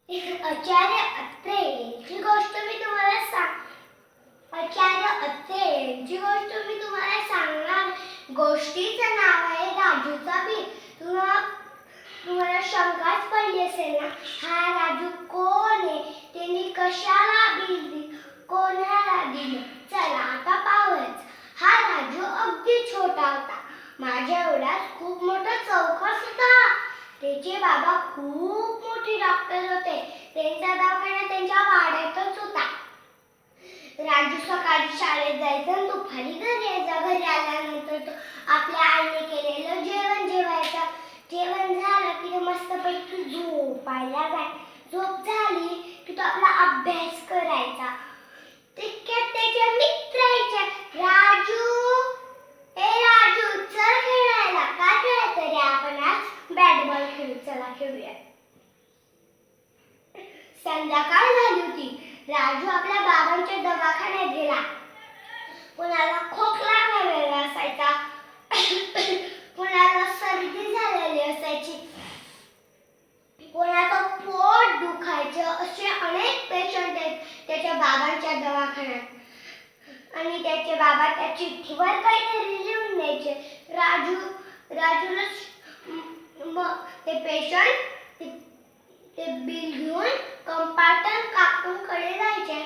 आचार्य अत्रे यांची गोष्ट मी तुम्हाला सांगणार. गोष्टीचं नाव आहे राजूचा बिल. तुम्हाला शंकाच पडली असेल ना, हा राजू कोण आहे, त्यांनी कशाला बिल दिलं, कोणाला दिलं. चला आता पाहूयाच. हा राजू अगदी छोटा होता, माझ्या एवढाच. खूप मोठा चौकस होता. त्याचे बाबा खूप मोठे डॉक्टर होते. त्यांचा दवाखाना त्यांच्या वाड्यातच होता. राजू सकाळी शाळेत जायचा आणि दुपारी घरी यायचा. घरी आल्यानंतर तो आपल्या आईने केलेलं जेवण जेवायचा. जेवण झालं की तो मस्तपैकी झोपायला जायचा. झोप झाली की तो आपला अभ्यास करायचा. तितक्यात त्याच्या मित्र यायच्या, राजू, ए राजू, चल खेळायला. काय खेळायचं रे आपण आज? बॅट बॉल खेळू, चला खेळूया. संध्याकाळ झाली होती. राजू आपल्या बाबांच्या दवाखान्यात गेला. कुणाला खोकला झालेला असायचा, कुणाला सर्दी झालेली असायची, कोणाचं पोट दुखायचं. असे अनेक पेशंट आहेत त्याच्या बाबांच्या दवाखान्यात. आणि त्याचे बाबा त्या चिठ्ठीवर काहीतरी लिहून द्यायचे. राजूला ते पेशंट ते बिल घेऊन कंपाऊंडर काकूंकडे जायचे.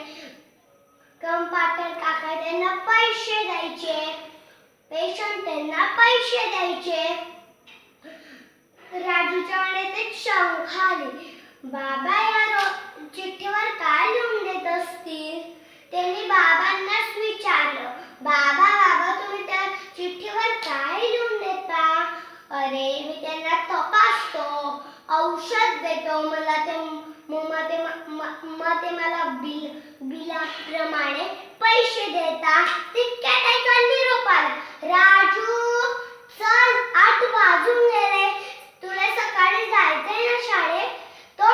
कंपाऊंडर काका त्यांना पैसे द्यायचे. पेशंट त्यांना पैसे द्यायचे. राजूच्या मनात एक शंका आली, बाबा या चिठ्ठीवर काय लिहून देत असतील. त्यांनी बाबांनाच विचारलं, बाबा तुम्ही त्या चिठ्ठीवर काय लिहून देता. अरे मी त्यांना तपासतो, औषध देतो, मला मला बिलाप्रमाणे पैसे देता. तितक्यात त्याचा निरोप आला, राजू चल 8 वाजून गेले, तुला सकाळी जायचंय ना शाळेत. तो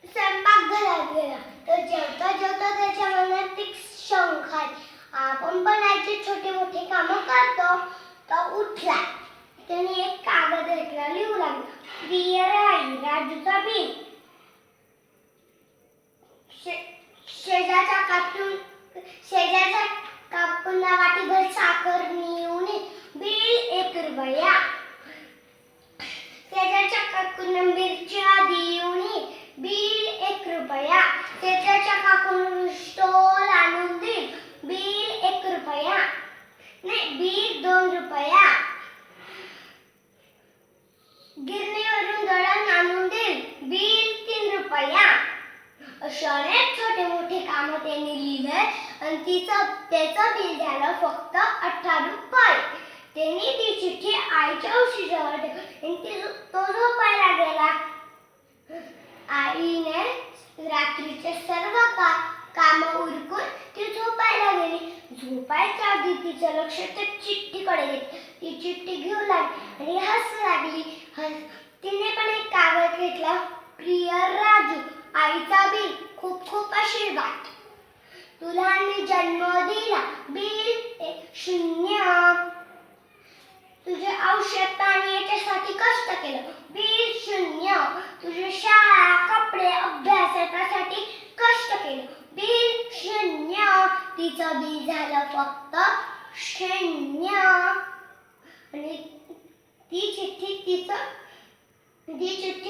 स्वयंपाकघरात गेला. तर जेवता जेवता त्याच्या मनात एक शंका आली, आपण पण याचे छोटे मोठे कामं करतो. तो उठला. त्याने एक कागद घेतला, लिहू लागला, प्रिय राई, राजूचा बिल. शेजारच्या काकूंना वाटीभर साखर नेऊन बिल 1 रुपया. शेजारच्या काकूंना मिरच्या देऊन बिल 1 रुपया. शेजारच्या काकूंना स्टोल आणून दे, बिल 1 रुपया. नाही, बिल 2 रुपया. गिरणीवरून दळण आणून दे, बिल 3 रुपया. असे अनेक छोटे मोठे काम त्यांनी लिहिले आणि त्याचं बिल झालं फक्त 18 रुपये. त्यांनी ती चिठ्ठी आईच्या उशीजवळ ठेवली. तो झोपायला गेला. आईने रात्रीचे सर्व काम उरकून ती झोपायला गेली. झोपायच्या आधी तिचं लक्ष त्या चिठ्ठीकडे गेलं. ती चिठ्ठी घेऊ लागली आणि हसू लागली. तिने पण एक कागद घेतला, प्रिय राजू, आईचा बिल, खूप खूप आशीर्वाद. तुला मी जन्म दिला, बिल 0. तुझे औषध पाणी याच्यासाठी कष्ट केलं, बिल 0. तुझे शाळा कपडे अभ्यासासाठी कष्ट केलं, बिल 0. तिचं बिल झालं फक्त 0. आणि ती चिठ्ठी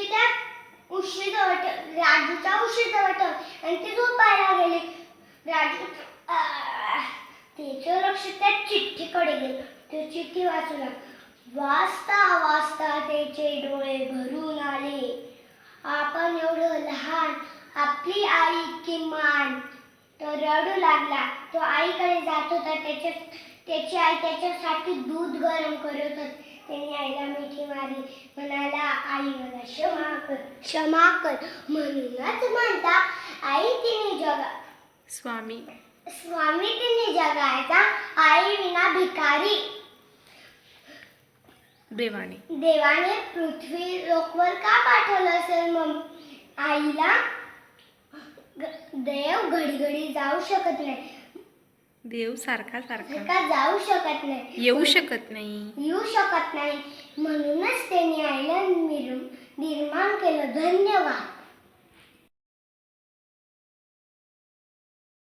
त्या उशीजवळ राजूच्या उशीजवळ ठेवली आणि ती झोपायला गेली. राजू तिचं लक्ष त्या चिठ्ठीकडे गेलं. ती चिठ्ठी वाचू लागली. वाचता वाचता त्याचे डोळे भरून आले. आपण एवढं लहान, आपली आई किमान. तो रडू लागला. तो आईकडे जात होता. त्याची आई त्याच्यासाठी दूध गरम करत होती. त्यांनी आईला मिठी मारली, म्हणाला, आई मला क्षमा कर. म्हणूनच म्हणता आई तिने स्वामी तिने जगायचा, आई विना भिकारी. देवाने पृथ्वी लोकवर का पाठवलं असेल मग आईला. देव घडी घडी जाऊ शकत नाही. देव सारखा जाऊ शकत नाही, येऊ शकत नाही. म्हणूनच त्यांनी आयलंड निर्माण केलं. धन्यवाद.